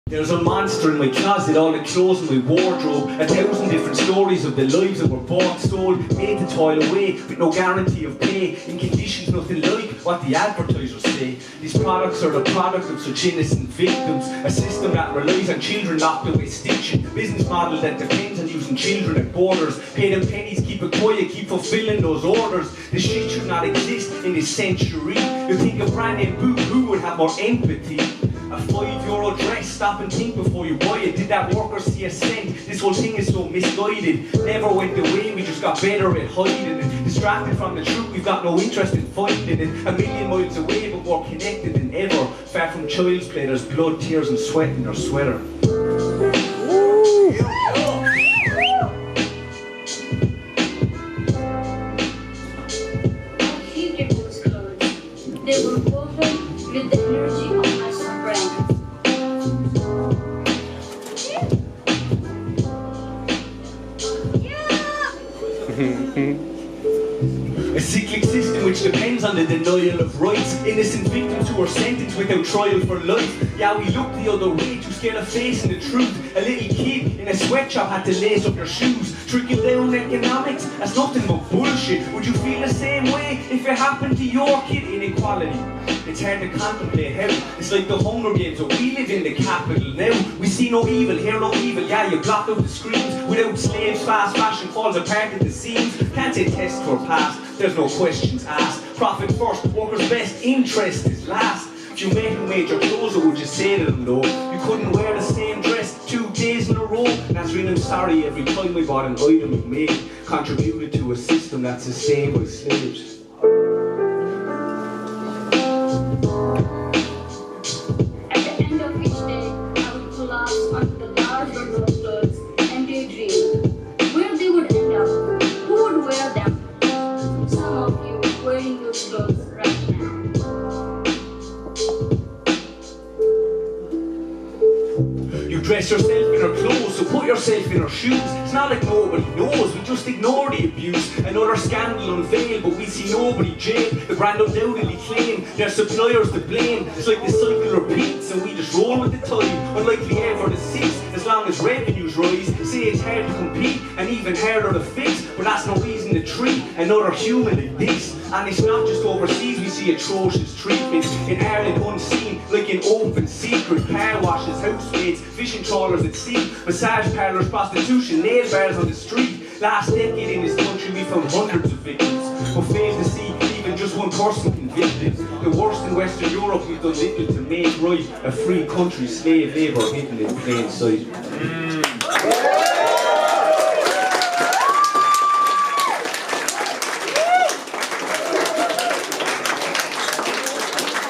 There's a monster in my closet, all the clothes in my wardrobe, 1,000 different stories of the lives that were bought, stole, made to toil away, with no guarantee of pay, in conditions nothing like what the advertisers say. These products are the product of such innocent victims, a system that relies on children locked away stitching, business model that depends on using children at borders, pay them pennies, keep it quiet, keep fulfilling those orders. This shit should not exist in this century. You think a brand name boo-hoo would have more empathy? A €5 dress, stop and think before you buy it. Did that worker see a cent? This whole thing is so misguided. Never went away, we just got better at hiding it. Distracted from the truth, we've got no interest in finding it. 1,000,000 miles away, but more connected than ever. Far from child's play, there's blood, tears and sweat in their sweater. I hated those clothes. They were woven with the energy of my friends. A cyclic system which depends on the denial of rights. Innocent victims who are sentenced without trial for life. Yeah, we look the other way, too scared of facing the truth. A little kid in a sweatshop had to lace up your shoes. Trickle down economics, that's nothing but bullshit. Would you feel the same way if it happened to your kid? Inequality, it's hard to contemplate how. It's like the Hunger Games, but we live in the capital now. We see no evil, hear no evil. Yeah, you block out the screens. Without slaves, fast fashion falls apart at the seams. Can't say tests were passed, there's no questions asked. Profit first, workers' best interest is last. If you made who made your clothes, or would you say to them though? You couldn't wear the same dress 2 days in a row. Nasreen, I'm sorry, every time we bought an item you made contributed to a system that's sustained by slaves. At the end of each day, I would collapse onto the large bundle of clothes and daydream where they would end up, who would wear them. Some of you wearing those clothes right now. You dress yourself in her clothes, so put yourself in her shoes. It's not like nobody knows, we just ignore the abuse. Another scandal unveiled, but we see nobody jailed. The brand undoubtedly claim their suppliers to blame. It's like the cycle repeats and we just roll with the tide. Unlikely ever to cease as long as revenues rise. Say it's hard to compete and even harder to fix, but that's no reason to treat another human like this. And it's not just overseas, we see atrocious treatments in Ireland unseen, like in open secret. Car washes, housemaids, fishing trawlers at sea, massage parlours, prostitution, nail bars on the street. Last decade in this country we found hundreds of victims, but failed to see even just one person convicted. The worst in Western Europe, we've done little to make right. A free country, slave labour hidden in plain sight.